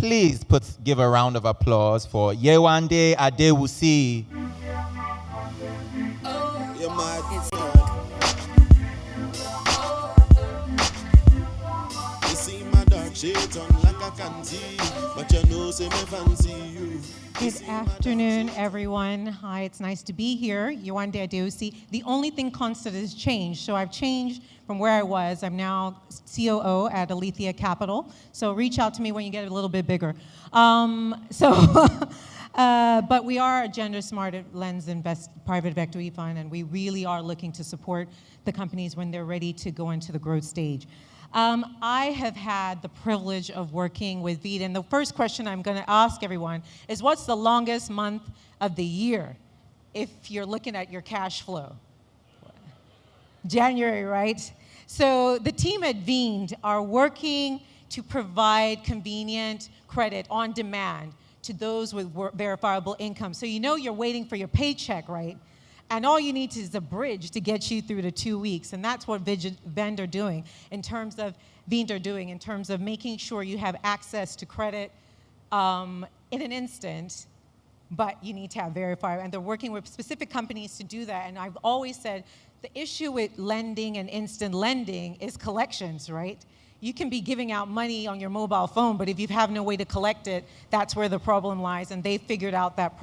Please give a round of applause for Yewande Adewusi. Good afternoon, everyone. Hi, it's nice to be here. Yewande Adewusi. The only thing constant is change. So I've changed from where I was. I'm now COO at Alethea Capital. So reach out to me when you get a little bit bigger. But we are a gender-smart lens private equity fund, and we really are looking to support the companies when they're ready to go into the growth stage. I have had the privilege of working with Veend, and the first question I'm going to ask everyone is, what's the longest month of the year if you're looking at your cash flow? January, right? So the team at Veend are working to provide convenient credit on demand to those with verifiable income. So you know you're waiting for your paycheck, right? And all you need is a bridge to get you through the 2 weeks. And that's what Veend are doing in terms of making sure you have access to credit in an instant, but you need to have verifiable. And they're working with specific companies to do that. And I've always said the issue with lending and instant lending is collections, right? You can be giving out money on your mobile phone, but if you have no way to collect it, that's where the problem lies. And they figured out that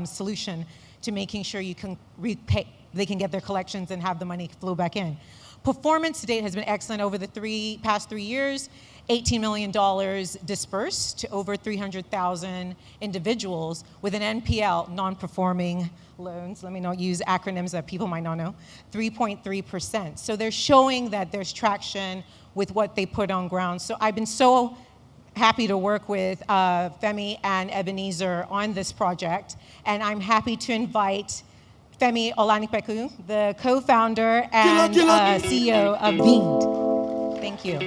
solution to making sure you can they can get their collections and have the money flow back in. Performance to date has been excellent over the past 3 years. $18 million dispersed to over 300,000 individuals with an NPL, non-performing loans, let me not use acronyms that people might not know, 3.3%. So they're showing that there's traction with what they put on ground. So I've been so happy to work with Femi and Ebenezer on this project, and I'm happy to invite Femi Olanipeku, the co-founder and CEO of Veend. Thank you.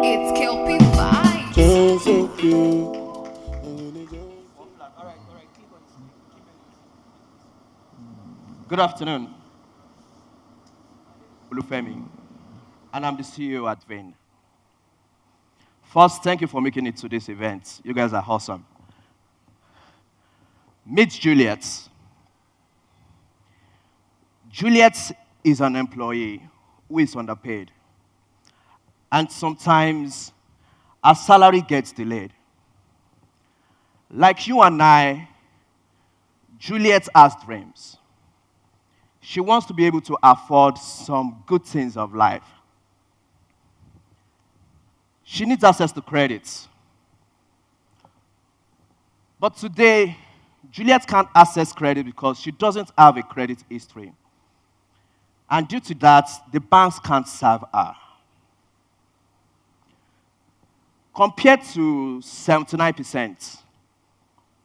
It's Kelpie Vibes. Good afternoon. Olufemi, and I'm the CEO at Veend. First, thank you for making it to this event. You guys are awesome. Meet Juliet. Juliet is an employee who is underpaid. And sometimes our salary gets delayed. Like you and I, Juliet has dreams. She wants to be able to afford some good things of life. She needs access to credit. But today, Juliet can't access credit because she doesn't have a credit history. And due to that, the banks can't serve her. Compared to 79%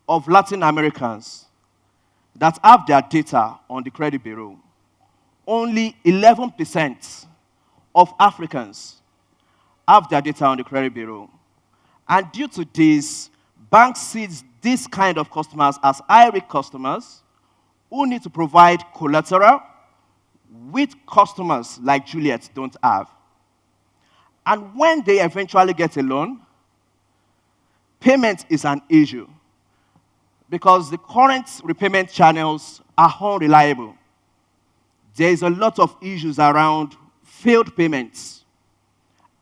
of Latin Americans that have their data on the credit bureau, only 11% of Africans have their data on the credit bureau. And due to this, banks see this kind of customers as high-risk customers who need to provide collateral which customers like Juliet don't have. And when they eventually get a loan, payment is an issue because the current repayment channels are unreliable. There is a lot of issues around failed payments.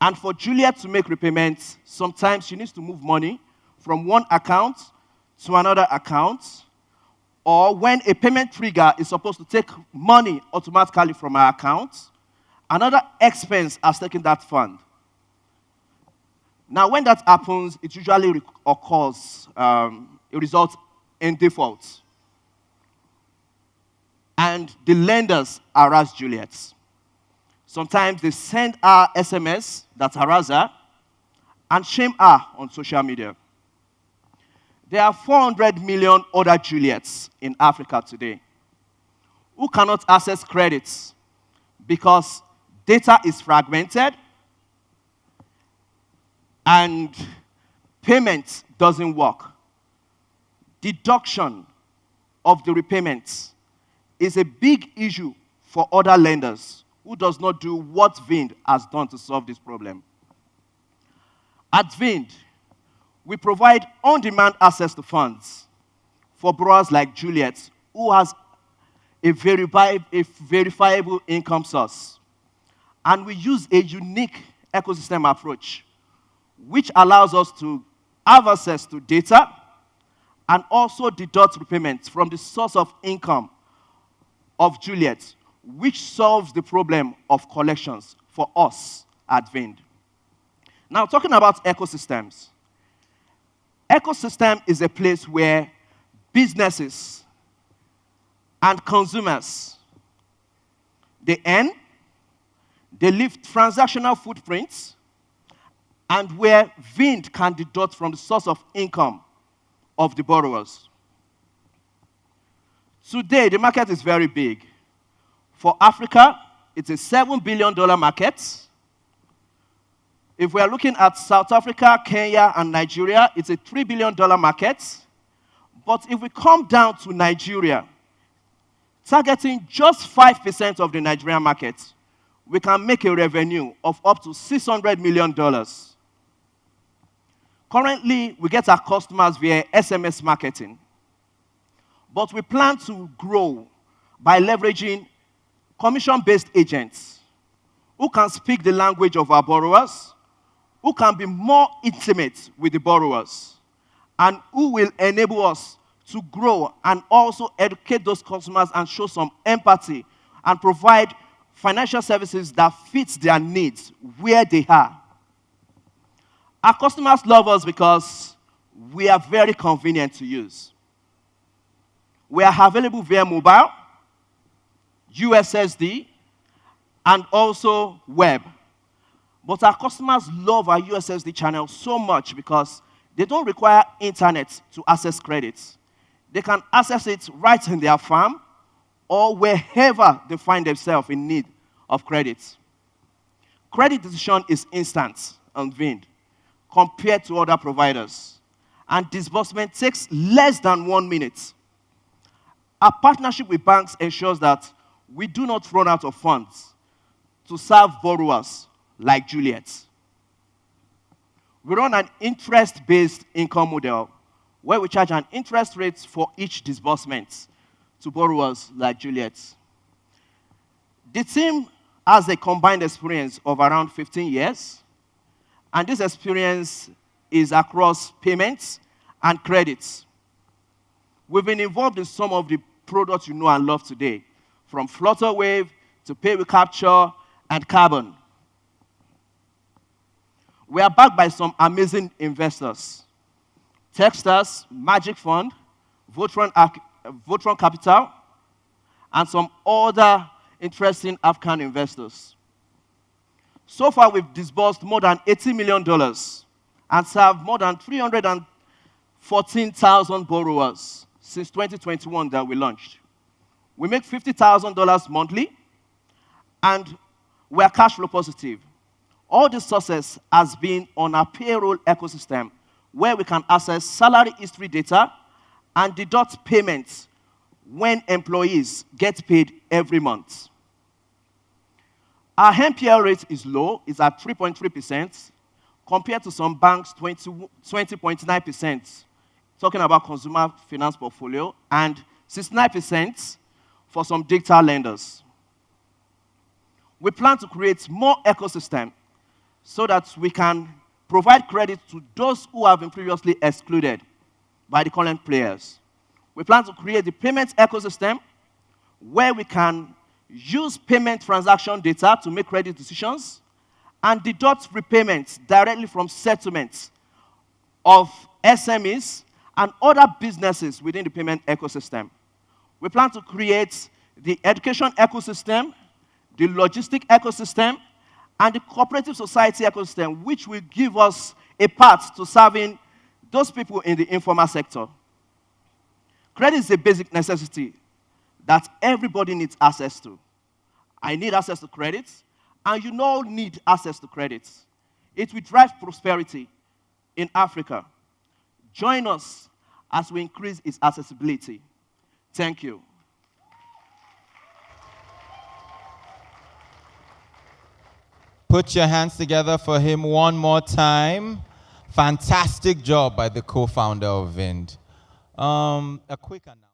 And for Juliet to make repayments, sometimes she needs to move money from one account to another account, or when a payment trigger is supposed to take money automatically from her account, another expense has taken that fund. Now, when that happens, it usually occurs, it results in default. And the lenders harass Juliet. Sometimes they send her SMS that harass her and shame her on social media. There are 400 million other Juliets in Africa today who cannot access credits because data is fragmented and payment doesn't work. Deduction of the repayments is a big issue for other lenders who does not do what Veend has done to solve this problem. At Veend, we provide on-demand access to funds for borrowers like Juliet, who has a verifiable income source. And we use a unique ecosystem approach, which allows us to have access to data and also deduct repayments from the source of income of Juliet, which solves the problem of collections for us at Veend. Now, talking about ecosystems. Ecosystem is a place where businesses and consumers, they earn, they leave transactional footprints, and where Veend can deduct from the source of income of the borrowers. Today, the market is very big. For Africa, it's a $7 billion market. If we are looking at South Africa, Kenya, and Nigeria, it's a $3 billion market. But if we come down to Nigeria, targeting just 5% of the Nigerian market, we can make a revenue of up to $600 million. Currently, we get our customers via SMS marketing. But we plan to grow by leveraging commission-based agents who can speak the language of our borrowers, who can be more intimate with the borrowers, and who will enable us to grow and also educate those customers and show some empathy and provide financial services that fit their needs where they are. Our customers love us because we are very convenient to use. We are available via mobile, USSD, and also web. But our customers love our USSD channel so much because they don't require internet to access credits. They can access it right in their farm or wherever they find themselves in need of credit. Credit decision is instant on Veend compared to other providers, and disbursement takes less than 1 minute. Our partnership with banks ensures that we do not run out of funds to serve borrowers like Juliet. We run an interest-based income model where we charge an interest rate for each disbursement to borrowers like Juliet. The team has a combined experience of around 15 years, and this experience is across payments and credits. We've been involved in some of the products you know and love today, from Flutterwave to Pay with Capture and Carbon. We are backed by some amazing investors: Techstars, Magic Fund, Votron Capital, and some other interesting African investors. So far, we've disbursed more than $80 million and served more than 314,000 borrowers since 2021 that we launched. We make $50,000 monthly, and we are cash flow positive. All this success has been on our payroll ecosystem, where we can access salary history data and deduct payments when employees get paid every month. Our NPL rate is low, it's at 3.3%, compared to some banks' 20.9%, talking about consumer finance portfolio, and 69% for some digital lenders. We plan to create more ecosystem so that we can provide credit to those who have been previously excluded by the current players. We plan to create the payments ecosystem where we can use payment transaction data to make credit decisions and deduct repayments directly from settlements of SMEs and other businesses within the payment ecosystem. We plan to create the education ecosystem, the logistic ecosystem, and the cooperative society ecosystem, which will give us a path to serving those people in the informal sector. Credit is a basic necessity that everybody needs access to. I need access to credit, and you all need access to credit. It will drive prosperity in Africa. Join us as we increase its accessibility. Thank you. Put your hands together for him one more time. Fantastic job by the co-founder of Veend. A quick announcement.